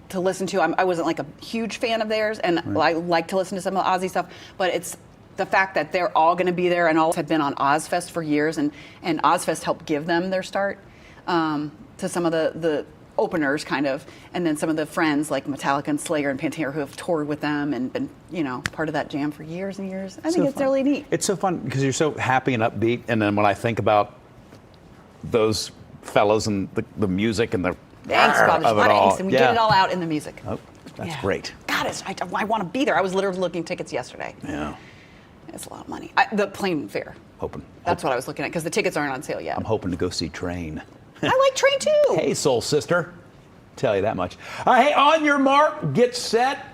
to listen to. I wasn't like a huge fan of theirs, and I like to listen to some of the Ozzy stuff, but it's the fact that they're all going to be there and all have been on Ozfest for years, and Ozfest helped give them their start to some of the openers, kind of, and then some of the friends like Metallica and Slayer and Pantera who have toured with them and been, part of that jam for years and years. I think it's really neat. It's so fun because you're so happy and upbeat, and then when I think about those fellas and the music and the Thanks, Bob. There's a lot of angst, and we get it all out in the music. Oh, that's great. God, I want to be there. I was literally looking tickets yesterday. Yeah. It's a lot of money. The plane fare. Hoping. That's what I was looking at, because the tickets aren't on sale yet. I'm hoping to go see Train. I like Train too. Hey, soul sister. Tell you that much. Hey, on your mark, get set,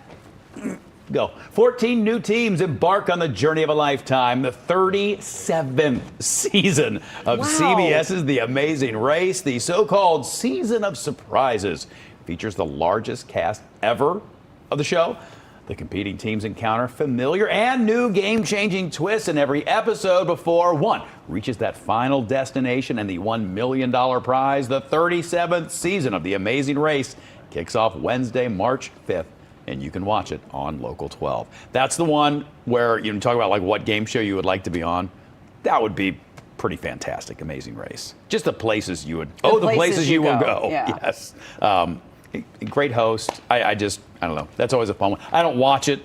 go. 14 new teams embark on the journey of a lifetime. The 37th season of CBS's The Amazing Race, the so-called Season of Surprises, features the largest cast ever of the show. The competing teams encounter familiar and new game-changing twists in every episode before one reaches that final destination and the $1 million prize. The 37th season of The Amazing Race kicks off Wednesday, March 5th, and you can watch it on Local 12. That's the one where you talk about like what game show you would like to be on. That would be pretty fantastic, Amazing Race. Just the places you would, the places you will go. Yeah. Yes. Great host. I don't know. That's always a fun one. I don't watch it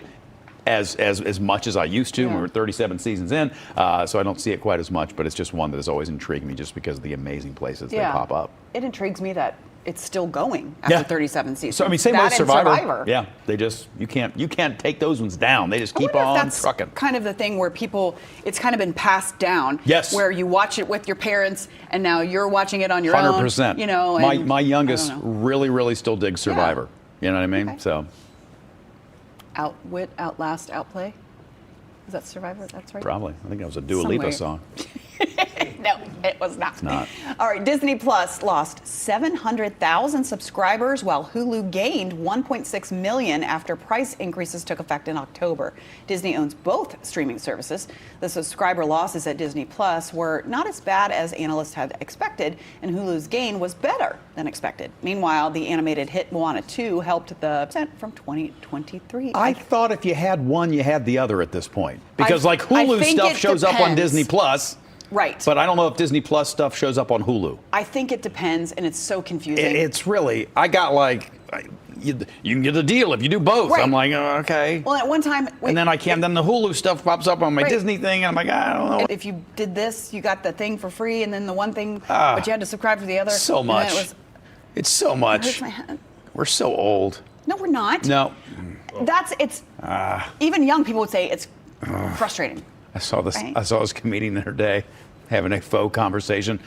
as much as I used to. We're 37 seasons in, so I don't see it quite as much, but it's just one that has always intrigued me just because of the amazing places they pop up. It intrigues me that it's still going after 37 seasons. So I mean, same with Survivor. Yeah, they just you can't take those ones down. They just keep on trucking. Kind of the thing where people, it's kind of been passed down. Yes. Where you watch it with your parents, and now you're watching it on your own. 100%. You know, and my youngest really still digs Survivor. You know what I mean? Okay. So. Outwit, outlast, outplay. Is that Survivor? That's right. Probably. I think that was a Dua Lipa song. No, it was not. It's not. All right, Disney Plus lost 700,000 subscribers, while Hulu gained 1.6 million after price increases took effect in October. Disney owns both streaming services. The subscriber losses at Disney Plus were not as bad as analysts had expected, and Hulu's gain was better than expected. Meanwhile, the animated hit Moana 2 helped the percent from 2023. I thought if you had one, you had the other at this point. Because like Hulu stuff shows up on Disney Plus. Right. But I don't know if Disney Plus stuff shows up on Hulu. I think it depends, and it's so confusing. It's really, I got like, you can get a deal if you do both. Right. I'm like, oh, okay. Well, at one time... and then I can't, then the Hulu stuff pops up on my Disney thing, and I'm like, I don't know. If you did this, you got the thing for free, and then the one thing, but you had to subscribe for the other. So much. It's so much. It hurts my head. We're so old. No, we're not. No. Even young people would say it's frustrating. I saw this. Right? I saw this comedian the other day having a faux conversation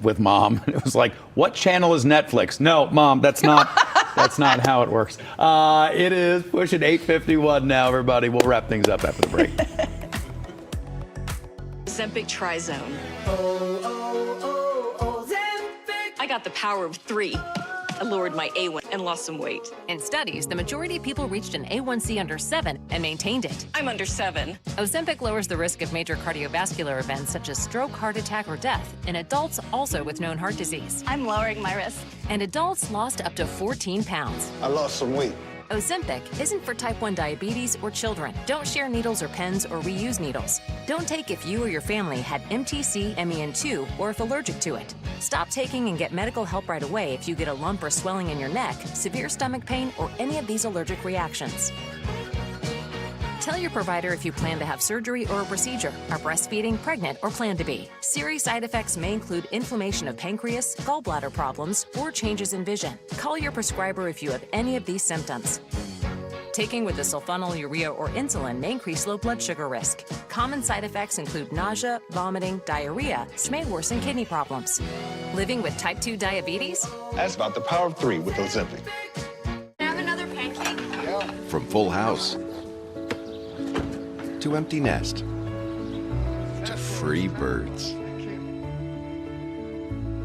with mom. It was like, "What channel is Netflix?" No, Mom, that's not. That's not how it works. It is pushing 8:51 now. Everybody, we'll wrap things up after the break. Ozempic Trizone. Ozempic. I got the power of 3. I lowered my A1 and lost some weight. In studies, the majority of people reached an A1C under 7 and maintained it. I'm under 7. Ozempic lowers the risk of major cardiovascular events such as stroke, heart attack, or death in adults also with known heart disease. I'm lowering my risk. And adults lost up to 14 pounds. I lost some weight. Ozempic isn't for type 1 diabetes or children. Don't share needles or pens or reuse needles. Don't take if you or your family had MTC, MEN2, or if allergic to it. Stop taking and get medical help right away if you get a lump or swelling in your neck, severe stomach pain, or any of these allergic reactions. Tell your provider if you plan to have surgery or a procedure, are breastfeeding, pregnant, or plan to be. Serious side effects may include inflammation of pancreas, gallbladder problems, or changes in vision. Call your prescriber if you have any of these symptoms. Taking with the sulfonylurea or insulin may increase low blood sugar risk. Common side effects include nausea, vomiting, diarrhea, which may worsen kidney problems. Living with type 2 diabetes? That's about the power of 3 with Ozempic. Can I have another pancake? From Full House to Empty Nest to Free Birds.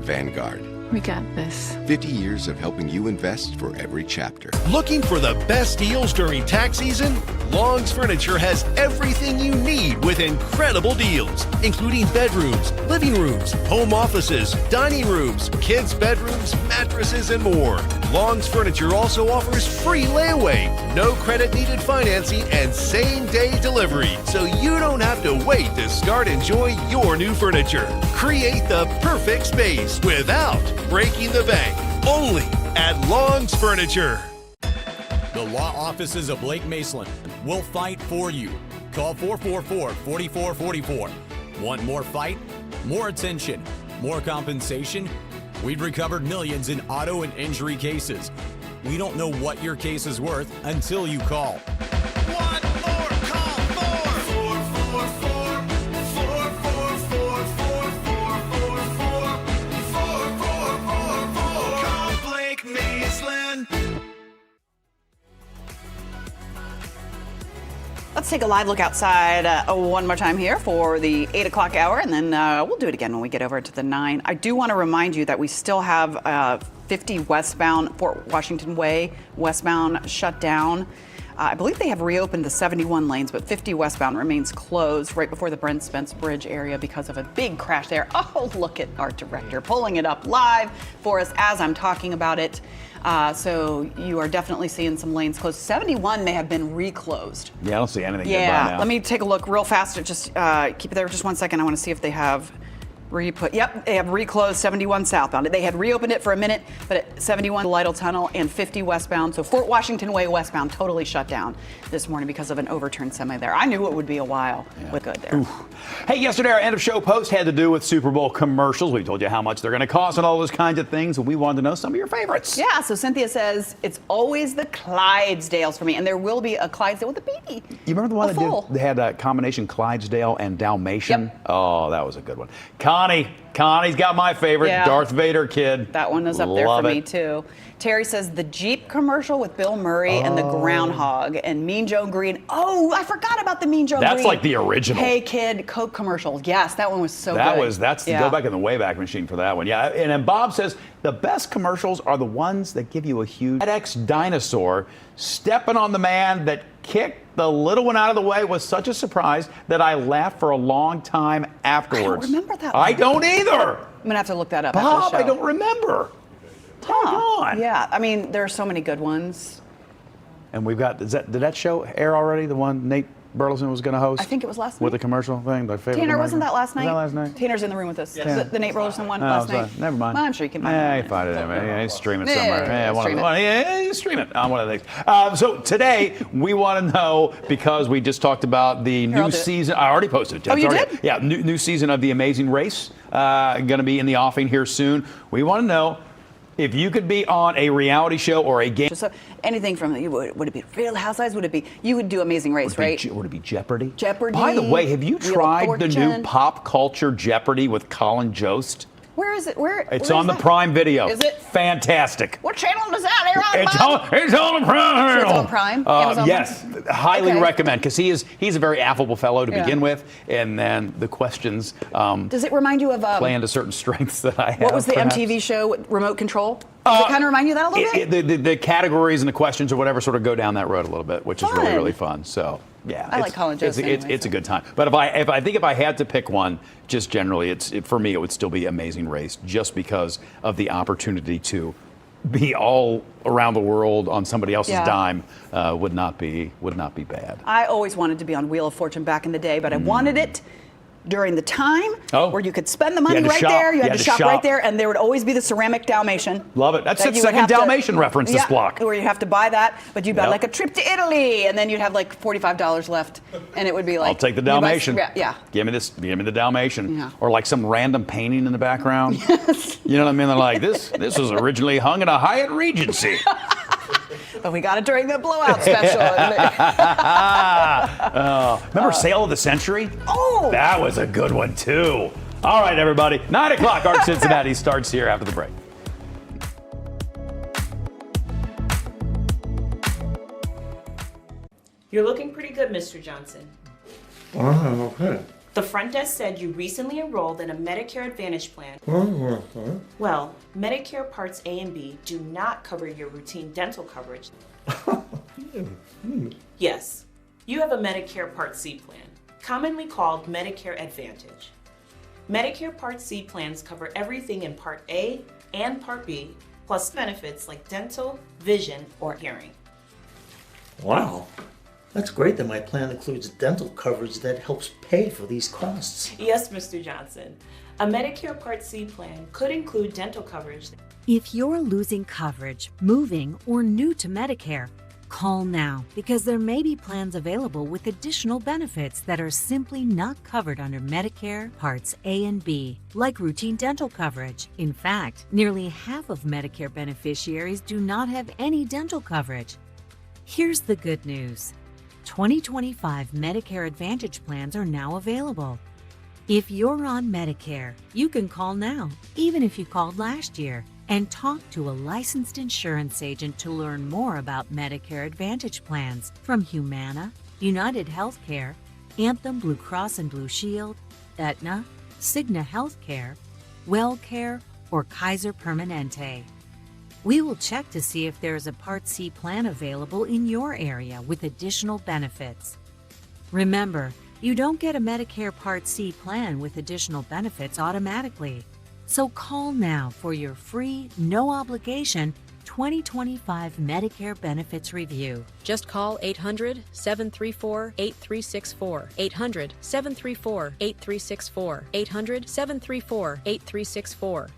Vanguard. We got this. 50 years of helping you invest for every chapter. Looking for the best deals during tax season? Long's Furniture has everything you need with incredible deals, including bedrooms, living rooms, home offices, dining rooms, kids' bedrooms, mattresses, and more. Long's Furniture also offers free layaway, no credit needed financing, and same-day delivery, so you don't have to wait to start enjoying your new furniture. Create the perfect space without breaking the bank. Only at Long's Furniture. The law offices of Blake Maceland will fight for you. Call 444-4444. Want more fight? More attention? More compensation? We've recovered millions in auto and injury cases. We don't know what your case is worth until you call. One more call for 444-4444. Call Blake Maceland. Let's take a live look outside one more time here for the 8 o'clock hour, and then we'll do it again when we get over to the 9. I do want to remind you that we still have 50 westbound, Fort Washington Way westbound shut down. I believe they have reopened the 71 lanes, but 50 westbound remains closed right before the Brent Spence Bridge area because of a big crash there. Oh, look at our director pulling it up live for us as I'm talking about it. So you are definitely seeing some lanes closed. 71 may have been reclosed. Yeah, I don't see anything good by Yeah, now. let me take a look real fast. Just keep it there just 1 second. I want to see if they have Yep, they have reclosed 71 southbound. They had reopened it for a minute, but at 71 Lytle Tunnel and 50 westbound. So Fort Washington Way westbound totally shut down this morning because of an overturned semi there. I knew it would be a while. But good there. Oof. Hey, yesterday our end of show post had to do with Super Bowl commercials. We told you how much they're going to cost and all those kinds of things. And we wanted to know some of your favorites. Yeah, so Cynthia says it's always the Clydesdales for me, and there will be a Clydesdale with a B. You remember the one they had a combination Clydesdale and Dalmatian? Yep. Oh, that was a good one. Connie's got my favorite, Yeah. Darth Vader kid. That one is up there for me, too. Terry says the Jeep commercial with Bill Murray and the Groundhog and Mean Joe Green. Oh, I forgot about the Mean Joe Green. That's like the original. Hey, kid, Coke commercial. Yes, that one was so good. Go back in the Wayback Machine for that one. Yeah, and then Bob says the best commercials are the ones that give you a huge FedEx dinosaur stepping on the man that kicked the little one out of the way was such a surprise that I laughed for a long time afterwards. I don't remember that I one. don't either. I'm going to have to look that up Bob, after the show. I don't remember. on. Yeah, I mean, there are so many good ones. And we've got, did that show air already? The one Nate Burleson was going to host? I think it was last night. With the commercial thing? The favorite Tanner, wasn't that last night? Was that last night? Tanner's in the room with us. Yes. The Nate Burleson one No, last night. Never mind. Well, I'm sure you can find Yeah, it. you find it anyway. Yeah, you stream it Yeah, somewhere. stream it. On one of the things. So today, we want to know, because we just talked about the Here, I'll new do it. season. I already posted it. Oh, you It's did? Yeah, new season of The Amazing Race. Going to be in the offing here soon. We want to know if you could be on a reality show or a game. So anything from, would it be Real Housewives? Would it be, you would do Amazing Race, right? Would it be Jeopardy? Jeopardy. By the way, have you Wheel of tried the new Fortune. pop culture Jeopardy with Colin Jost? Where is it? It's where on is the that? Prime Video. Is it? Fantastic. What channel is that? Aaron? It's on the Prime. So it's on Prime? Amazon Yes, Prime? highly Okay. recommend, because he's a very affable fellow to Yeah. begin with, and then the questions Does it remind you of play into certain strengths that I have. what was the perhaps. MTV show with Remote Control? Does it kind of remind you of that a little bit? The categories and the questions or whatever sort of go down that road a little bit, which is really, Fun. really fun. So, yeah. I like Colin Jost It's anyway, a good time. But if I had to pick one, just generally, for me, it would still be Amazing Race, just because of the opportunity to be all around the world on somebody else's Yeah. dime would not be bad. I always wanted to be on Wheel of Fortune back in the day, but I wanted it during the time where you could spend the money right there. You had to shop right there, and there would always be the ceramic Dalmatian. Love it. That's that the you would second have to- Dalmatian reference this Yeah, block. where you have to buy that, but you'd buy Yep. like a trip to Italy, and then you'd have like $45 left, and it would be like, I'll take the you buy- Dalmatian. Yeah. Give me the Dalmatian. Yeah. Or like some random painting in the background. Yes. You know what I mean? They're like, this was originally hung in a Hyatt Regency. But we got it during the blowout special. Remember Sale of the Century? Oh! That was a good one, too. All right, everybody. 9 o'clock, Art Cincinnati starts here after the break. You're looking pretty good, Mr. Johnson. Okay. The front desk said you recently enrolled in a Medicare Advantage plan. Okay. Well, Medicare Parts A and B do not cover your routine dental coverage. Yes, you have a Medicare Part C plan, commonly called Medicare Advantage. Medicare Part C plans cover everything in Part A and Part B, plus benefits like dental, vision, or hearing. Wow. That's great that my plan includes dental coverage that helps pay for these costs. Yes, Mr. Johnson. A Medicare Part C plan could include dental coverage. If you're losing coverage, moving, or new to Medicare, call now because there may be plans available with additional benefits that are simply not covered under Medicare Parts A and B, like routine dental coverage. In fact, nearly half of Medicare beneficiaries do not have any dental coverage. Here's the good news. 2025 Medicare Advantage plans are now available. If you're on Medicare, you can call now, even if you called last year, and talk to a licensed insurance agent to learn more about Medicare Advantage plans from Humana, United Healthcare, Anthem Blue Cross and Blue Shield, Aetna, Cigna Healthcare, WellCare, or Kaiser Permanente. We will check to see if there is a Part C plan available in your area with additional benefits. Remember, you don't get a Medicare Part C plan with additional benefits automatically. So call now for your free, no-obligation 2025 Medicare Benefits Review. Just call 800-734-8364. 800-734-8364. 800-734-8364.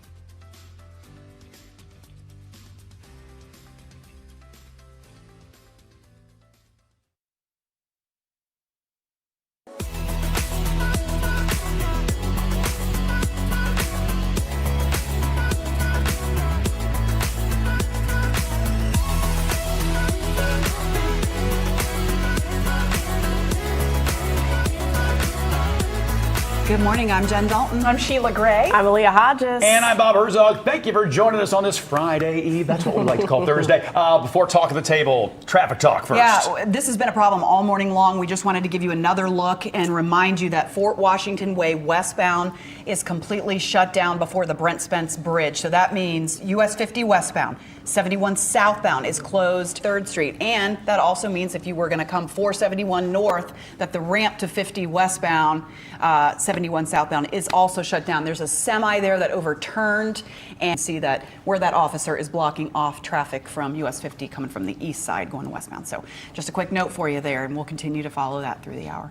Good morning, I'm Jen Dalton. I'm Sheila Gray. I'm Aaliyah Hodges. And I'm Bob Herzog. Thank you for joining us on this Friday Eve. That's what we like to call Thursday. Before talk of the table, traffic talk first. Yeah, this has been a problem all morning long. We just wanted to give you another look and remind you that Fort Washington Way westbound is completely shut down before the Brent Spence Bridge. So that means US 50 westbound, 71 southbound is closed 3rd Street. And that also means if you were going to come 471 north, that the ramp to 50 westbound, 71 southbound is also shut down. There's a semi there that overturned, and see that where that officer is blocking off traffic from US 50 coming from the east side going westbound. So just a quick note for you there, and we'll continue to follow that through the hour.